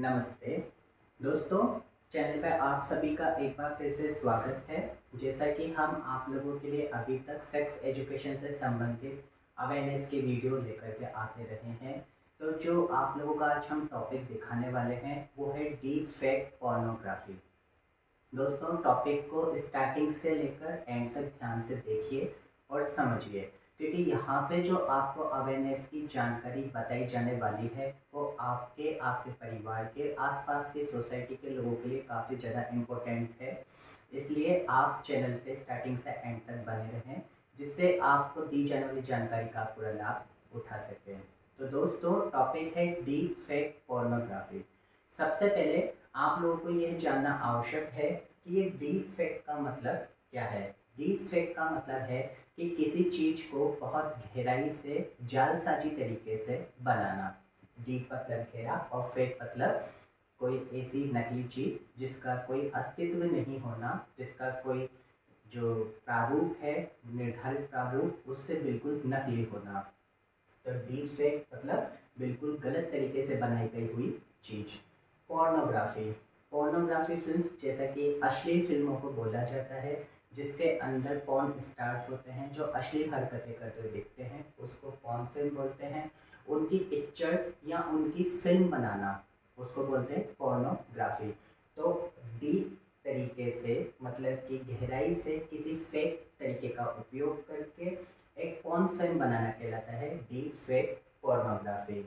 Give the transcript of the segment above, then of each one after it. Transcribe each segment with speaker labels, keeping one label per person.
Speaker 1: नमस्ते दोस्तों, चैनल पे आप सभी का एक बार फिर से स्वागत है। जैसा कि हम आप लोगों के लिए अभी तक सेक्स एजुकेशन से संबंधित अवेयरनेस के वीडियो लेकर के आते रहे हैं, तो जो आप लोगों का आज हम टॉपिक दिखाने वाले हैं वो है डीप फेक पोर्नोग्राफी। दोस्तों, टॉपिक को स्टार्टिंग से लेकर एंड तक ध्यान से देखिए और समझिए, क्योंकि यहाँ पे जो आपको अवेयरनेस की जानकारी बताई जाने वाली है वो आपके परिवार के आसपास के सोसाइटी के लोगों के लिए काफ़ी ज़्यादा इम्पोर्टेंट है। इसलिए आप चैनल पे स्टार्टिंग से एंड तक बने रहें, जिससे आपको दी जाने वाली जानकारी का पूरा लाभ उठा सकें। तो दोस्तों, टॉपिक है डीप फेक पोर्नोग्राफी। सबसे पहले आप लोगों को यह जानना आवश्यक है कि ये डीप फेक का मतलब क्या है। डीप फेक का मतलब है कि किसी चीज़ को बहुत गहराई से जालसाजी तरीके से बनाना। डीप मतलब गहरा और फेक मतलब कोई ऐसी नकली चीज़ जिसका कोई अस्तित्व नहीं होना, जिसका कोई जो प्रारूप है, निर्धारित प्रारूप, उससे बिल्कुल नकली होना। तो डीप फेक मतलब बिल्कुल गलत तरीके से बनाई गई हुई चीज़। पोर्नोग्राफी पोर्नोग्राफी फिल्म, जैसा कि अश्लील फिल्मों को बोला जाता है, जिसके अंदर पॉर्न स्टार्स होते हैं जो अश्लील हरकतें करते हुए दिखते हैं, उसको पॉर्न फिल्म बोलते हैं। उनकी पिक्चर्स या उनकी फिल्म बनाना, उसको बोलते हैं पोर्नोग्राफी। तो डीप तरीके से मतलब कि गहराई से किसी फेक तरीके का उपयोग करके एक पॉर्न फिल्म बनाना कहलाता है डीप फेक पोर्नोग्राफी।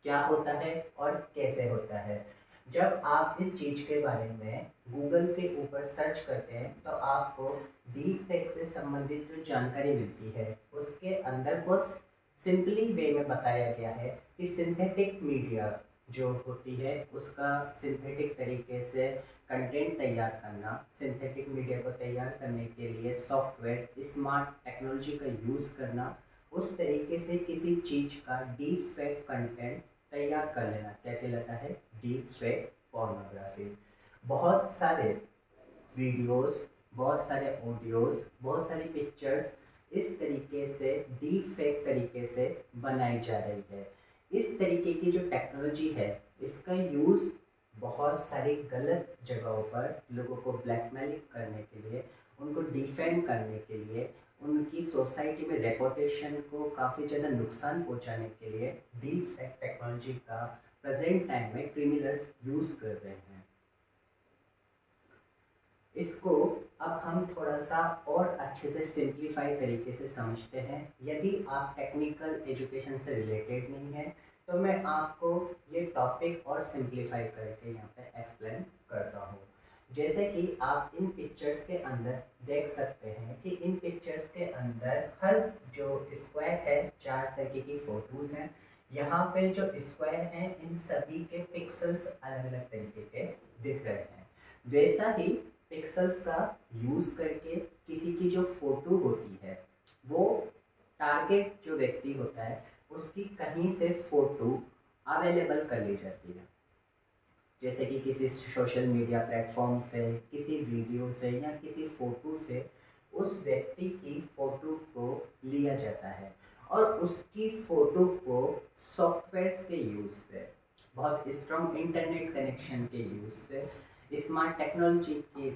Speaker 1: क्या होता है और कैसे होता है? जब आप इस चीज़ के बारे में गूगल के ऊपर सर्च करते हैं तो आपको डीप फेक से संबंधित जो जानकारी मिलती है उसके अंदर बहुत सिंपली वे में बताया गया है कि सिंथेटिक मीडिया जो होती है उसका सिंथेटिक तरीके से कंटेंट तैयार करना, सिंथेटिक मीडिया को तैयार करने के लिए सॉफ्टवेयर, स्मार्ट टेक्नोलॉजी का यूज़ करना, उस तरीके से किसी चीज़ का डीप फेक कंटेंट तैयार कर लेना क्या कहलाता है? Deep fake pornography. बहुत सारे वीडियोस, बहुत सारे ऑडियोज, बहुत सारी पिक्चर्स इस तरीके से डीप फेक तरीके से बनाई जा रही है। इस तरीके की जो टेक्नोलॉजी है इसका यूज़ बहुत सारी गलत जगहों पर लोगों को ब्लैकमेल करने के लिए, उनको डिफेंड करने के लिए, उनकी सोसाइटी में रेपुटेशन को काफ़ी ज़्यादा नुकसान पहुंचाने के लिए डीप फेक टेक्नोलॉजी का प्रेजेंट टाइम में क्रिमिनल्स यूज़ कर रहे हैं। इसको अब हम थोड़ा सा और अच्छे से सिंप्लीफाई तरीके से समझते हैं। यदि आप टेक्निकल एजुकेशन से रिलेटेड नहीं है तो मैं आपको ये टॉपिक और सिंप्लीफाई करके यहाँ पे एक्सप्लेन करता हूँ। जैसे कि आप इन पिक्चर्स के अंदर देख सकते हैं कि इन पिक्चर्स के अंदर हर जो स्क्वायर है, 4 तरीके की फोटोज़ हैं। यहाँ पे जो स्क्वायर हैं इन सभी के पिक्सल्स अलग अलग तरीके के दिख रहे हैं। जैसा ही पिक्सल्स का यूज़ करके किसी की जो फोटो होती है वो टारगेट जो व्यक्ति होता है उसकी कहीं से फोटो अवेलेबल कर ली जाती है। जैसे कि किसी सोशल मीडिया प्लेटफॉर्म से, किसी वीडियो से या किसी फ़ोटो से उस व्यक्ति की फ़ोटो को लिया जाता है और उसकी फ़ोटो को सॉफ्टवेयर्स के यूज़ से, बहुत स्ट्रॉन्ग इंटरनेट कनेक्शन के यूज़ से, स्मार्ट टेक्नोलॉजी के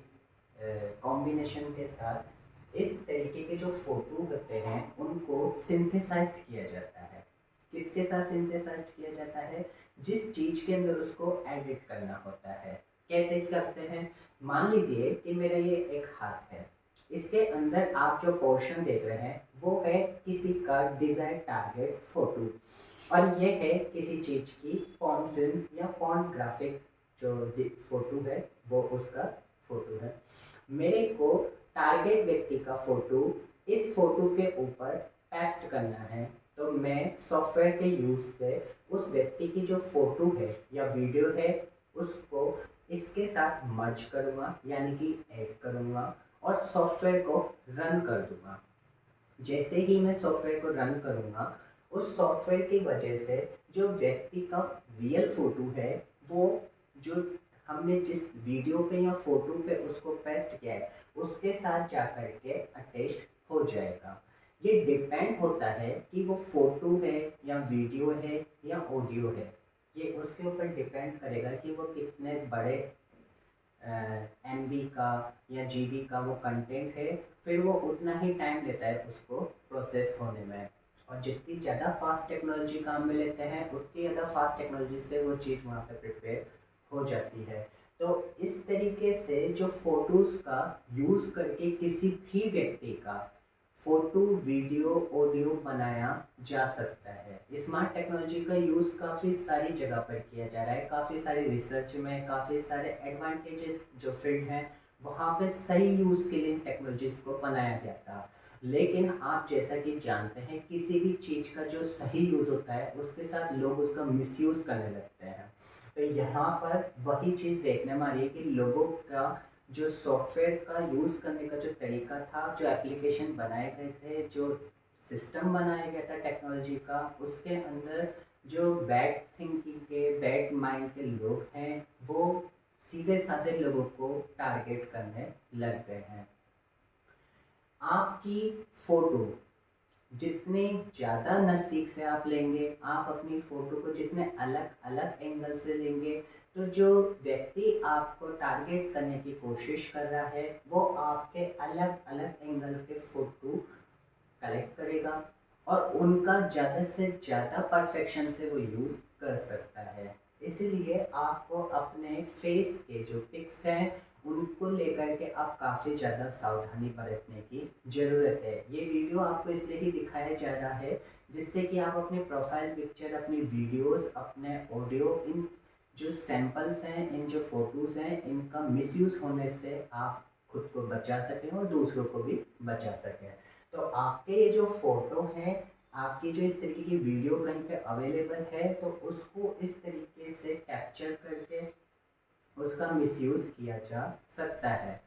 Speaker 1: कॉम्बिनेशन के साथ इस तरीके के जो फ़ोटो होते हैं उनको सिंथेसाइज्ड किया जाता है। किसके साथ सिंथेसाइज्ड किया जाता है? जिस चीज़ के अंदर उसको एडिट करना होता है। कैसे करते हैं? मान लीजिए कि मेरा ये एक हाथ है, इसके अंदर आप जो पोर्शन देख रहे हैं वो है किसी का डिज़ायर टारगेट फ़ोटो और ये है किसी चीज़ की पॉर्न फिल्म या पॉर्नग्राफिक जो फ़ोटो है वो उसका फ़ोटो है। मेरे को टारगेट व्यक्ति का फ़ोटो इस फ़ोटो के ऊपर पेस्ट करना है, तो मैं सॉफ्टवेयर के यूज़ से उस व्यक्ति की जो फ़ोटो है या वीडियो है उसको इसके साथ मर्ज करूँगा, यानी कि ऐड करूँगा और सॉफ्टवेयर को रन कर दूँगा। जैसे ही मैं सॉफ्टवेयर को रन करूँगा, उस सॉफ्टवेयर की वजह से जो व्यक्ति का रियल फ़ोटो है वो जो हमने जिस वीडियो पे या फ़ोटो पे उसको पेस्ट किया है उसके साथ जा कर के अटैच हो जाएगा। ये डिपेंड होता है कि वो फ़ोटो है या वीडियो है या ऑडियो है। ये उसके ऊपर डिपेंड करेगा कि वो कितने बड़े MB का या GB का वो कंटेंट है, फिर वो उतना ही टाइम लेता है उसको प्रोसेस होने में। और जितनी ज़्यादा फास्ट टेक्नोलॉजी काम में लेते हैं उतनी ज़्यादा फास्ट टेक्नोलॉजी से वो चीज़ वहाँ पे प्रिपेयर हो जाती है। तो इस तरीके से जो फ़ोटोज़ का यूज़ करके किसी भी व्यक्ति का फ़ोटो, वीडियो, ऑडियो बनाया जा सकता है। स्मार्ट टेक्नोलॉजी का यूज़ काफ़ी सारी जगह पर किया जा रहा है, काफ़ी सारी रिसर्च में, काफ़ी सारे एडवांटेजेस जो फील्ड हैं वहाँ पे सही यूज़ के लिए टेक्नोलॉजीज़ को बनाया गया था। लेकिन आप जैसा कि जानते हैं किसी भी चीज़ का जो सही यूज़ होता है उसके साथ लोग उसका मिसयूज़ करने लगते हैं। तो यहाँ पर वही चीज़ देखने में आ रही है कि लोगों का जो सॉफ्टवेयर का यूज़ करने का जो तरीका था, जो एप्लीकेशन बनाए गए थे, जो सिस्टम बनाया गया था टेक्नोलॉजी का, उसके अंदर जो बैड थिंकिंग के, बैड माइंड के लोग हैं वो सीधे साधे लोगों को टारगेट करने लग गए हैं। आपकी फ़ोटो जितने ज़्यादा नज़दीक से आप लेंगे, आप अपनी फ़ोटो को जितने अलग अलग एंगल से लेंगे, तो जो व्यक्ति आपको टारगेट करने की कोशिश कर रहा है वो आपके अलग अलग एंगल के फ़ोटो कलेक्ट करेगा और उनका ज़्यादा से ज़्यादा परफेक्शन से वो यूज़ कर सकता है। इसीलिए आपको अपने फेस के जो पिक्स हैं उनको लेकर के आप काफ़ी ज़्यादा सावधानी बरतने की ज़रूरत है। ये वीडियो आपको इसलिए ही दिखाया जा रहा है जिससे कि आप अपने प्रोफाइल पिक्चर, अपनी वीडियोस, अपने ऑडियो, इन जो सैंपल्स हैं, इन जो फ़ोटोज़ हैं, इनका मिसयूज़ होने से आप खुद को बचा सकें और दूसरों को भी बचा सकें। तो आपके ये जो फ़ोटो है, आपकी जो इस तरीके की वीडियो कहीं पे अवेलेबल है तो उसको इस तरीके से कैप्चर करके उसका मिसयूज़ किया जा सकता है।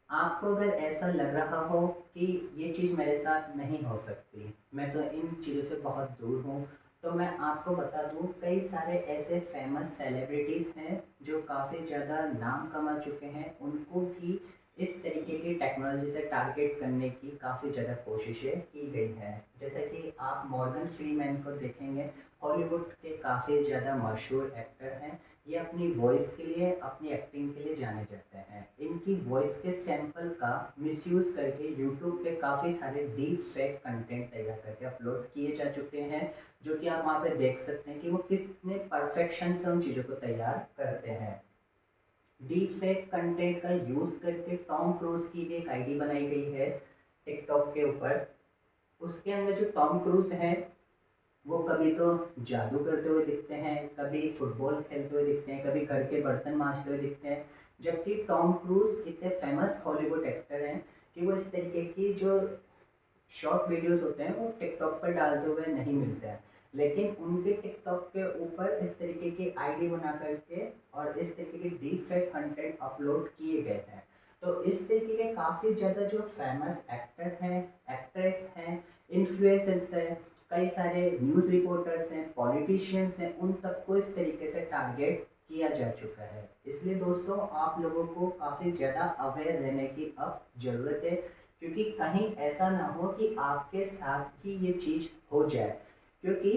Speaker 1: आपको अगर ऐसा लग रहा हो कि ये चीज़ मेरे साथ नहीं हो सकती, मैं तो इन चीज़ों से बहुत दूर हूँ, तो मैं आपको बता दूँ कई सारे ऐसे फेमस सेलिब्रिटीज़ हैं जो काफ़ी ज़्यादा नाम कमा चुके हैं, उनको भी इस तरीके की टेक्नोलॉजी से टारगेट करने की काफ़ी ज़्यादा कोशिशें की गई हैं। जैसे कि आप मॉर्गन फ्रीमैन को देखेंगे, हॉलीवुड के काफ़ी ज़्यादा मशहूर एक्टर हैं। ये अपनी वॉइस के लिए, अपनी एक्टिंग के लिए जाने जाते हैं। इनकी वॉइस के सैंपल का मिसयूज़ करके यूट्यूब पे काफ़ी सारे डीप फेक कंटेंट तैयार करके अपलोड किए जा चुके हैं, जो कि आप वहाँ पे देख सकते हैं कि वो कितने परफेक्शन से उन चीज़ों को तैयार करते हैं। डीप फेक कंटेंट का यूज़ करके टॉम क्रूज़ की भी एक आईडी बनाई गई है टिकटॉक के ऊपर। उसके अंदर जो टॉम क्रूज़ हैं वो कभी तो जादू करते हुए दिखते हैं, कभी फुटबॉल खेलते हुए दिखते हैं, कभी घर के बर्तन मांजते हुए दिखते हैं। जबकि टॉम क्रूज़ इतने फेमस हॉलीवुड एक्टर हैं कि वो इस तरीके की जो शॉर्ट वीडियोस होते हैं वो टिकटॉक पर डालते हुए नहीं मिलते हैं। लेकिन उनके टिकटॉक के ऊपर इस तरीके की आईडी बना करके और इस तरीके के डीप फेक कंटेंट अपलोड किए गए हैं। तो इस तरीके के काफ़ी ज़्यादा जो फेमस एक्टर हैं, एक्ट्रेस हैं, इन्फ्लुएंसर्स हैं, कई सारे न्यूज़ रिपोर्टर्स हैं, पॉलिटिशियंस हैं, उन तक को इस तरीके से टारगेट किया जा चुका है। इसलिए दोस्तों आप लोगों को काफ़ी ज़्यादा अवेयर रहने की अब ज़रूरत है, क्योंकि कहीं ऐसा ना हो कि आपके साथ ही ये चीज़ हो जाए। क्योंकि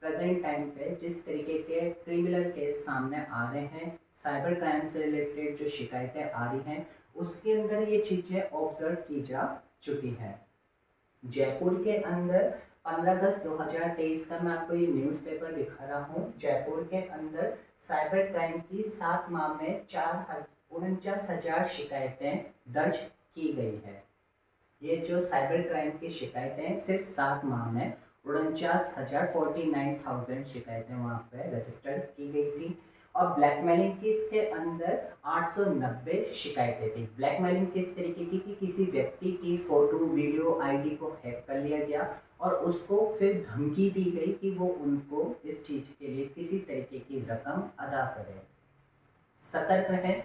Speaker 1: प्रेजेंट टाइम पे जिस तरीके के क्रिमिनल केस सामने आ रहे हैं, साइबर क्राइम से रिलेटेड जो शिकायतें आ रही हैं, उसके अंदर ये चीज़ें ऑब्जर्व की जा चुकी हैं। जयपुर के अंदर 15 अगस्त 2023 का मैं आपको ये न्यूज़पेपर दिखा रहा हूँ। जयपुर के अंदर साइबर क्राइम की 7 माह में 49,000 शिकायतें दर्ज की गई है। ये जो साइबर क्राइम की शिकायतें सिर्फ 7 माह में 49,000 शिकायतें वहाँ पे रजिस्टर की गई थी। और ब्लैकमेलिंग की इसके अंदर 890 शिकायतें थी। ब्लैकमेलिंग किस तरीके की कि किसी व्यक्ति की फ़ोटो, वीडियो, आईडी को हैक कर लिया गया और उसको फिर धमकी दी गई कि वो उनको इस चीज़ के लिए किसी तरीके की रकम अदा करे। सतर्क रहें,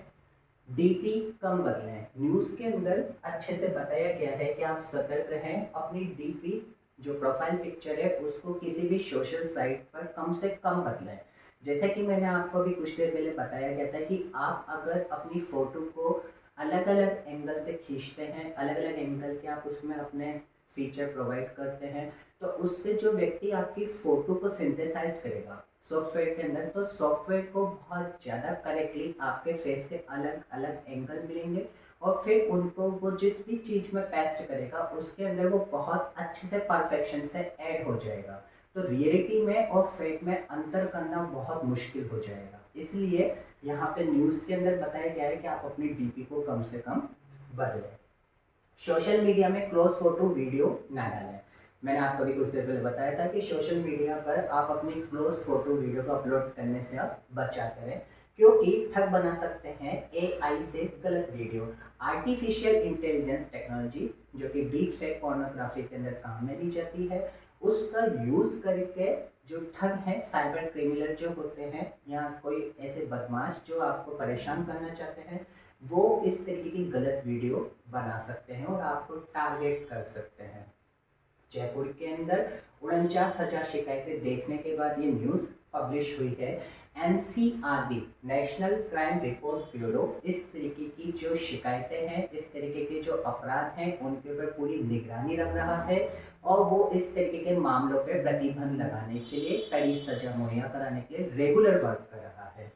Speaker 1: डीपी कम बदलें। न्यूज़ के अंदर अच्छे से बताया गया है कि आप सतर्क रहें, अपनी डीपी जो प्रोफाइल पिक्चर है उसको किसी भी सोशल साइट पर कम से कम बदलें। जैसा कि मैंने आपको अभी कुछ देर पहले बताया गया था कि आप अगर अपनी फ़ोटो को अलग अलग एंगल से खींचते हैं, अलग अलग एंगल के आप उसमें अपने फीचर प्रोवाइड करते हैं। तो उससे जो व्यक्ति आपकी फ़ोटो को सिंथेसाइज करेगा सॉफ्टवेयर के अंदर, तो सॉफ्टवेयर को बहुत ज़्यादा करेक्टली आपके फेस के अलग अलग एंगल मिलेंगे और फिर उनको वो जिस भी चीज़ में पेस्ट करेगा उसके अंदर वो बहुत अच्छे से परफेक्शन से ऐड हो जाएगा। तो रियलिटी में और फेक में अंतर करना बहुत मुश्किल हो जाएगा। इसलिए यहाँ पे न्यूज़ के अंदर बताया गया है कि आप अपनी डीपी को कम से कम बदलें। सोशल मीडिया में क्लोज फोटो वीडियो ना डालें। मैंने आपको भी कुछ देर पहले बताया था कि सोशल मीडिया पर आप अपनी क्लोज फोटो वीडियो को अपलोड करने से आप बचा करें, क्योंकि ठग बना सकते हैं एआई से गलत वीडियो। आर्टिफिशियल इंटेलिजेंस टेक्नोलॉजी जो कि डीप फेक पोर्नोग्राफी के अंदर काम में ली जाती है, उसका यूज़ करके जो ठग हैं, साइबर क्रिमिनल जो होते हैं या कोई ऐसे बदमाश जो आपको परेशान करना चाहते हैं, वो इस तरीके की गलत वीडियो बना सकते हैं और आपको टारगेट कर सकते हैं। जयपुर के अंदर 49,000 शिकायतें देखने के बाद ये न्यूज़ पब्लिश हुई है। NCRB national crime report bureau इस तरीके की जो शिकायतें हैं, इस तरीके के जो अपराध हैं, उनके ऊपर पूरी निगरानी रख रहा है और वो इस तरीके के मामलों पर प्रतिबंध लगाने के लिए, कड़ी सजा मुहैया कराने के लिए रेगुलर वर्क कर रहा है।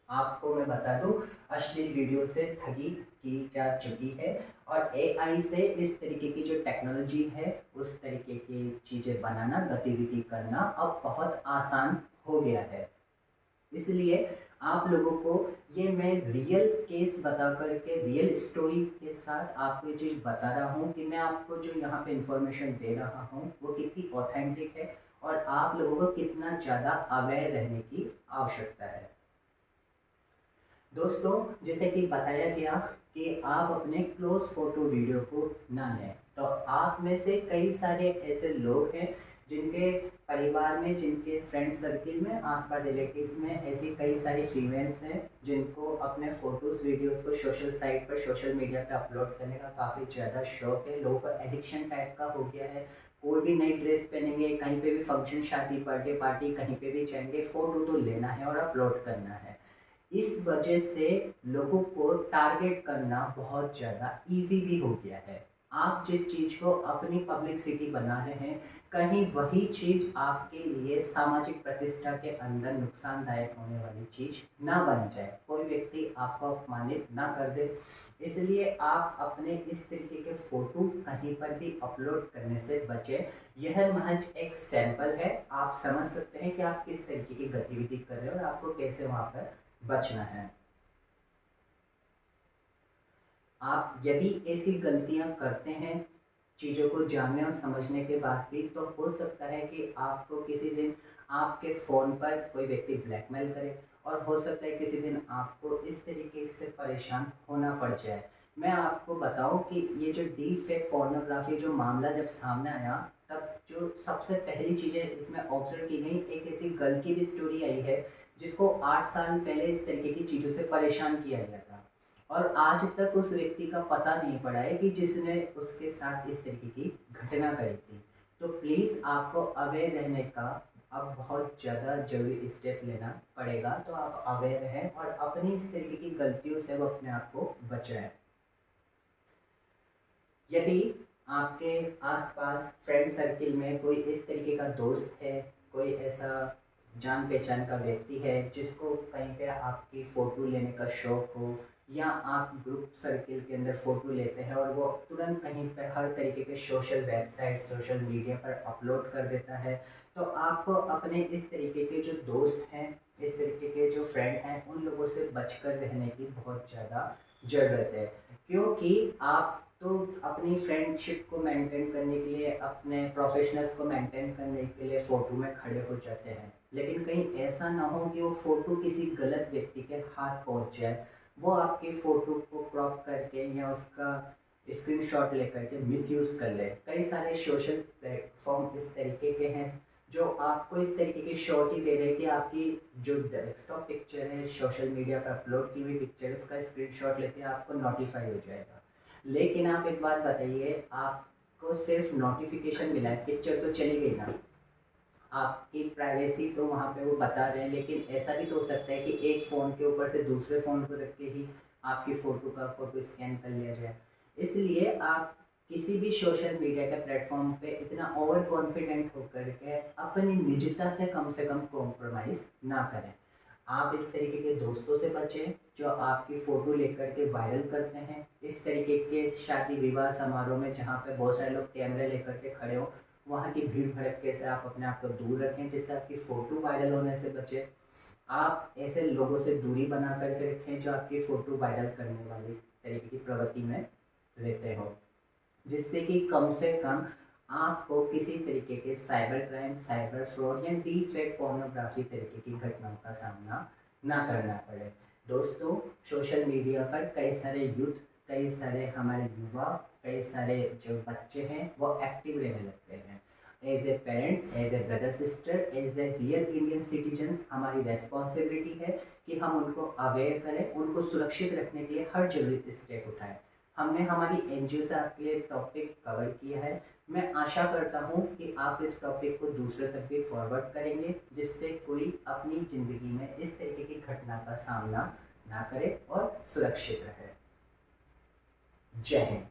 Speaker 1: आपको मैं बता दूं, अश्लील वीडियो से ठगी की जा चुकी है और एआई से इस तरीके की जो टेक्नोलॉजी है उस तरीके की चीज़ें बनाना, गतिविधि करना अब बहुत आसान हो गया है। इसलिए आप लोगों को ये मैं रियल केस बता करके, रियल स्टोरी के साथ आपको ये चीज़ बता रहा हूँ कि मैं आपको जो यहाँ पे इंफॉर्मेशन दे रहा हूँ वो कितनी ऑथेंटिक है और आप लोगों को कितना ज़्यादा अवेयर रहने की आवश्यकता है। दोस्तों, जैसे कि बताया गया कि आप अपने क्लोज फोटो वीडियो को ना लें, तो आप में से कई सारे ऐसे लोग हैं जिनके परिवार में, जिनके फ्रेंड सर्किल में, आसपास रिलेटिव्स में ऐसी कई सारी फीमेल्स हैं जिनको अपने फ़ोटोज़ वीडियोस को सोशल साइट पर, सोशल मीडिया पे अपलोड करने का काफ़ी ज़्यादा शौक है। लोगों को एडिक्शन टाइप का हो गया है। कोई भी नई ड्रेस पहनेंगे, कहीं पे भी फंक्शन, शादी, बर्थडे पार्टी, कहीं पे भी जाएंगे, फ़ोटो तो लेना है और अपलोड करना है। इस वजह से लोगों को टारगेट करना बहुत ज़्यादा इजी भी हो गया है। आप जिस चीज़ को अपनी पब्लिसिटी बना रहे हैं, कहीं वही चीज़ आपके लिए सामाजिक प्रतिष्ठा के अंदर नुकसानदायक होने वाली चीज़ ना बन जाए, कोई व्यक्ति आपको अपमानित ना कर दे। इसलिए आप अपने इस तरीके के फ़ोटो कहीं पर भी अपलोड करने से बचें। यह महज एक सैंपल है, आप समझ सकते हैं कि आप किस तरीके की गतिविधि कर रहे हैं और आपको कैसे वहाँ पर बचना है। आप यदि ऐसी गलतियां करते हैं, चीज़ों को जानने और समझने के बाद भी, तो हो सकता है कि आपको किसी दिन आपके फ़ोन पर कोई व्यक्ति ब्लैकमेल करे और हो सकता है किसी दिन आपको इस तरीके से परेशान होना पड़ जाए। मैं आपको बताऊं कि ये जो डीप फेक पोर्नोग्राफी जो मामला जब सामने आया, तब जो सबसे पहली चीज़ें इसमें ऑब्जर्व की गई, एक ऐसी गर्ल की भी स्टोरी आई है जिसको 8 साल पहले इस तरीके की चीज़ों से परेशान किया गया था और आज तक उस व्यक्ति का पता नहीं पड़ा है कि जिसने उसके साथ इस तरीके की घटना करी थी। तो प्लीज़ आपको अवेयर रहने का अब बहुत ज़्यादा ज़रूरी स्टेप लेना पड़ेगा। तो आप अवेयर रहें और अपनी इस तरीके की गलतियों से वो अपने आप को बचाएं। यदि आपके आसपास फ्रेंड सर्किल में कोई इस तरीके का दोस्त है, कोई ऐसा जान पहचान का व्यक्ति है जिसको कहीं पे आपकी फ़ोटो लेने का शौक़ हो, या आप ग्रुप सर्किल के अंदर फ़ोटो लेते हैं और वो तुरंत कहीं पे हर तरीके के सोशल वेबसाइट, सोशल मीडिया पर अपलोड कर देता है, तो आपको अपने इस तरीके के जो दोस्त हैं, इस तरीके के जो फ्रेंड हैं, उन लोगों से बचकर रहने की बहुत ज़्यादा ज़रूरत है। क्योंकि आप तो अपनी फ्रेंडशिप को मेंटेन करने के लिए, अपने प्रोफेशनल्स को मेंटेन करने के लिए फ़ोटो में खड़े हो जाते हैं, लेकिन कहीं ऐसा ना हो कि वो फ़ोटो किसी गलत व्यक्ति के हाथ पहुंच जाए, वो आपकी फ़ोटो को क्रॉप करके या उसका स्क्रीनशॉट लेकर के मिसयूज़ कर ले। कई सारे सोशल प्लेटफॉर्म इस तरीके के हैं जो आपको इस तरीके की शॉट ही दे रहे हैं कि आपकी जो डेस्कटॉप पिक्चर है, सोशल मीडिया पर अपलोड की हुई पिक्चर, उसका स्क्रीनशॉट लेते हैं आपको नोटिफाई हो जाएगा। लेकिन आप एक बात बताइए, आपको सिर्फ नोटिफिकेशन मिला है, पिक्चर तो चली गई ना, आपकी प्राइवेसी तो वहाँ पे वो बता रहे हैं, लेकिन ऐसा भी तो हो सकता है कि एक फ़ोन के ऊपर से दूसरे फ़ोन को रख के ही आपकी फ़ोटो का फ़ोटो स्कैन कर लिया जाए। इसलिए आप किसी भी सोशल मीडिया के प्लेटफॉर्म पे इतना ओवर कॉन्फिडेंट होकर के अपनी निजता से कम कॉम्प्रोमाइज़ ना करें। आप इस तरीके के दोस्तों से बचें जो आपकी फ़ोटो लेकर के वायरल करते हैं। इस तरीके के शादी विवाह समारोह में जहाँ पे बहुत सारे लोग कैमरे लेकर के खड़े हों, वहाँ की भीड़ भड़क्के से आप अपने आप को दूर रखें, जिससे आपकी फ़ोटो वायरल होने से बचे। आप ऐसे लोगों से दूरी बना करके रखें जो आपकी फ़ोटो वायरल करने वाली तरीके की प्रवृत्ति में रहते हो, जिससे कि कम से कम आपको किसी तरीके के साइबर क्राइम, साइबर फ्रॉड या डीप फेक पोर्नोग्राफी तरीके की घटनाओं का सामना ना करना पड़े। दोस्तों, सोशल मीडिया पर कई सारे यूथ, कई सारे हमारे युवा, कई सारे जो बच्चे हैं वो एक्टिव रहने लगते हैं। As a parents, as a brother sister, as a real Indian citizens हमारी रेस्पॉन्सिबिलिटी है कि हम उनको अवेयर करें, उनको सुरक्षित रखने के लिए हर जरूरी स्टेप उठाएं। हमने हमारी एनजीओ से आपके लिए टॉपिक कवर किया है। मैं आशा करता हूँ कि आप इस टॉपिक को दूसरे तक भी फॉरवर्ड करेंगे, जिससे कोई अपनी ज़िंदगी में इस तरीके की घटना का सामना ना करे और सुरक्षित रहे। जय हिंद।